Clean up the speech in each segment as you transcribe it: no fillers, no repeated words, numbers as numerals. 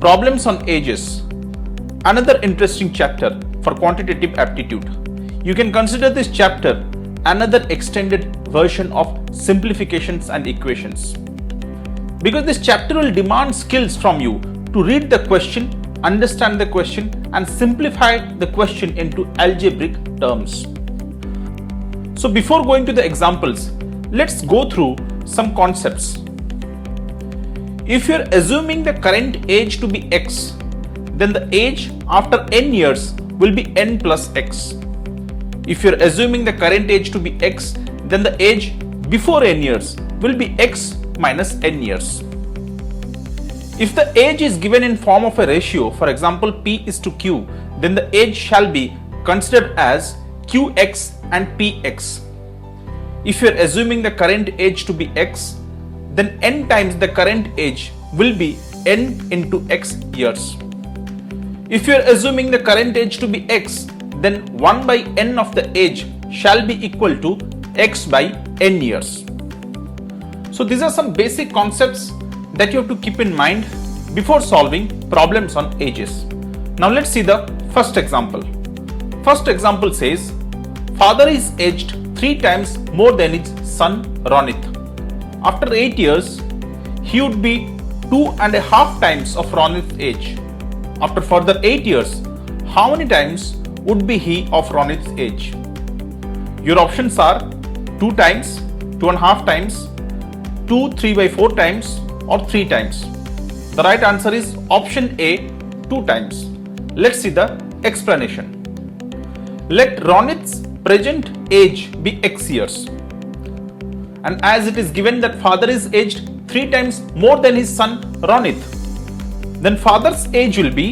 Problems on ages. Another interesting chapter for quantitative aptitude. You can consider this chapter another extended version of simplifications and equations. Because this chapter will demand skills from you to read the question, understand the question, and simplify the question into algebraic terms. So before going to the examples, let's go through some concepts. If you're assuming the current age to be x, then the age after n years will be n plus x. If you're assuming the current age to be x, then the age before n years will be x minus n years. If the age is given in form of a ratio, for example p is to q, then the age shall be considered as qx and px. If you are assuming the current age to be x, then n times the current age will be n into x years. If you are assuming the current age to be x, then 1 by n of the age shall be equal to x by n years. So these are some basic concepts that you have to keep in mind before solving problems on ages. Now let's see the first example. First example says, father is aged 3 times more than his son Ronit. After 8 years, he would be 2.5 times of Ronit's age. After further 8 years, how many times would be he of Ronit's age? Your options are 2 times, 2.5 times, 2 3/4 times, or 3 times. The right answer is option A, 2 times. Let's see the explanation. Let Ronit's present age be x years. And as it is given that father is aged 3 times more than his son Ronit, then father's age will be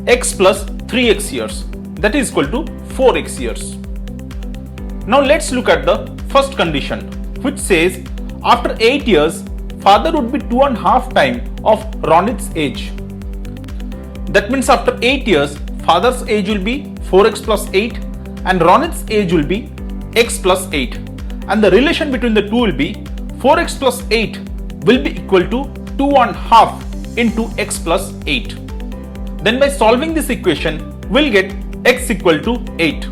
x plus 3x years. That is equal to 4x years. Now let's look at the first condition, which says after 8 years, father would be 2.5 times of Ronit's age. That means after 8 years, father's age will be 4x plus 8 and Ronit's age will be x plus 8. And the relation between the two will be 4x plus 8 will be equal to 2.5 into x plus 8. Then by solving this equation, we'll get x equal to 8.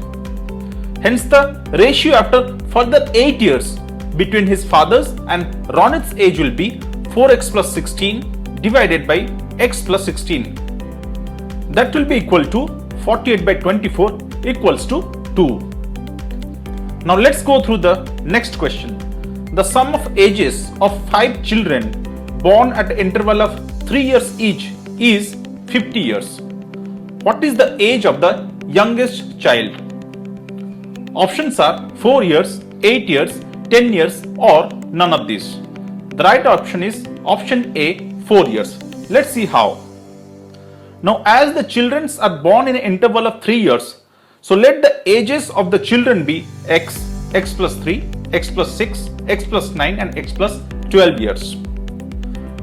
Hence the ratio after further 8 years between his father's and Ronit's age will be 4x plus 16 divided by x plus 16. That will be equal to 48 by 24 equals to 2. Now let's go through the next question. The sum of ages of 5 children born at the interval of 3 years each is 50 years. What is the age of the youngest child? Options are 4 years, 8 years, 10 years, or none of these. The right option is option A, 4 years. Let's see how. Now as the children are born in an interval of 3 years, so let the ages of the children be x, x plus 3, x plus 6, x plus 9 and x plus 12 years.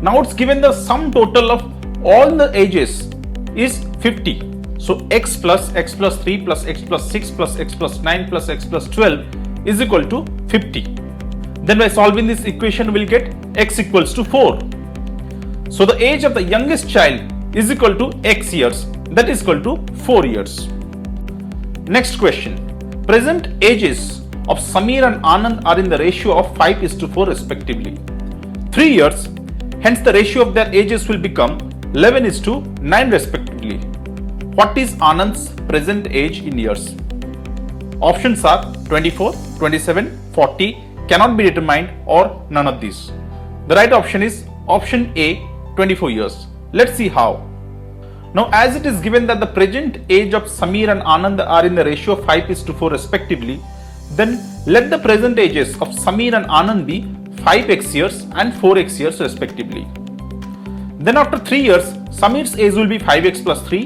Now it's given the sum total of all the ages is 50. So x plus 3 plus x plus 6 plus x plus 9 plus x plus 12 is equal to 50. Then by solving this equation, we'll get x equals to 4. So the age of the youngest child is equal to x years, that is equal to 4 years. Next question. Present ages of Samir and Anand are in the ratio of 5:4 respectively. 3 years, hence the ratio of their ages will become 11:9 respectively. What is Anand's present age in years? Options are 24, 27, 40, cannot be determined, or none of these. The right option is option A, 24 years. Let's see how. Now as it is given that the present age of Samir and Anand are in the ratio of 5:4 respectively, then let the present ages of Samir and Anand be 5x years and 4x years respectively. Then after 3 years, Samir's age will be 5x plus 3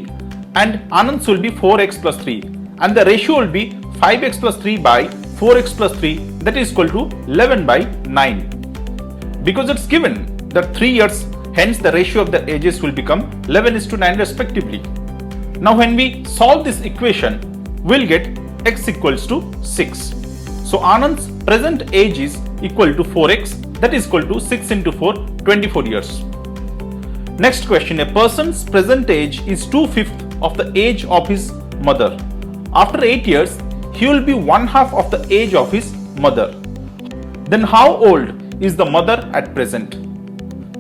and Anand's will be 4x plus 3, and the ratio will be 5x plus 3 by 4x plus 3, that is equal to 11 by 9. Because it's given that 3 years, hence the ratio of the ages will become 11:9 respectively. Now when we solve this equation, we'll get x equals to 6. So Anand's present age is equal to 4x, that is equal to 6 into 4, 24 years. Next question, a person's present age is 2/5 of the age of his mother. After 8 years, he will be 1/2 of the age of his mother. Then how old is the mother at present?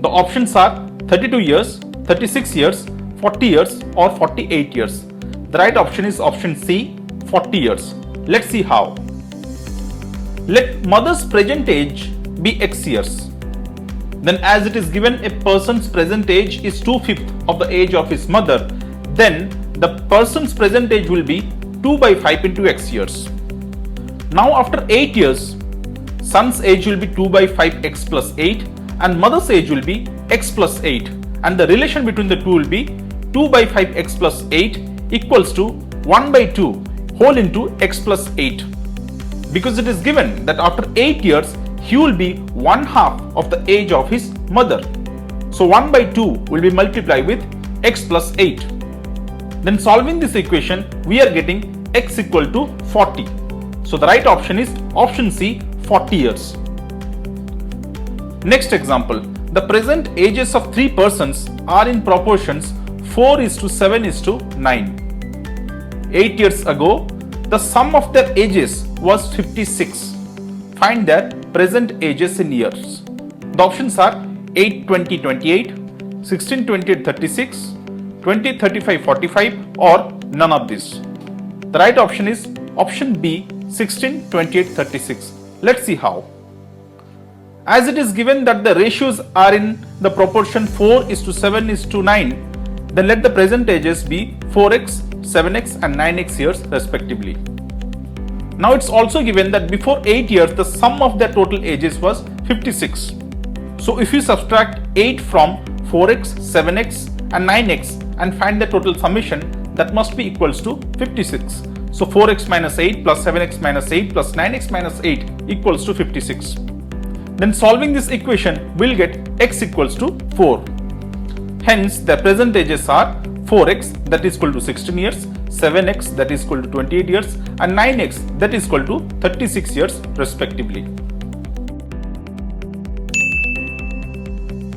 The options are 32 years, 36 years, 40 years or 48 years. The right option is option C, 40 years. Let's see how. Let mother's present age be X years. Then as it is given a person's present age is 2/5 of the age of his mother, then the person's present age will be 2/5 into X years. Now after 8 years, son's age will be 2/5 X plus 8 and mother's age will be X plus 8, and the relation between the two will be 2/5 X plus 8 equals to 1/2 whole into X plus 8. Because it is given that after 8 years he will be 1/2 of the age of his mother. So 1/2 will be multiplied with X plus 8. Then solving this equation, we are getting X equal to 40. So the right option is option C, 40 years. Next example, the present ages of 3 persons are in proportions 4:7:9. 8 years ago, the sum of their ages was 56. Find their present ages in years. The options are 8:20:28, 16:28:36, 20:35:45 or none of this. The right option is option B, 16:28:36. Let's see how. As it is given that the ratios are in the proportion 4:7:9, then let the present ages be 4x, 7x and 9x years respectively. Now it's also given that before 8 years the sum of their total ages was 56. So if you subtract 8 from 4x, 7x and 9x and find the total summation, that must be equals to 56. So 4x minus 8 plus 7x minus 8 plus 9x minus 8 equals to 56. Then solving this equation, we'll get x equals to 4. Hence the present ages are 4x that is equal to 16 years, 7x that is equal to 28 years and 9x that is equal to 36 years respectively.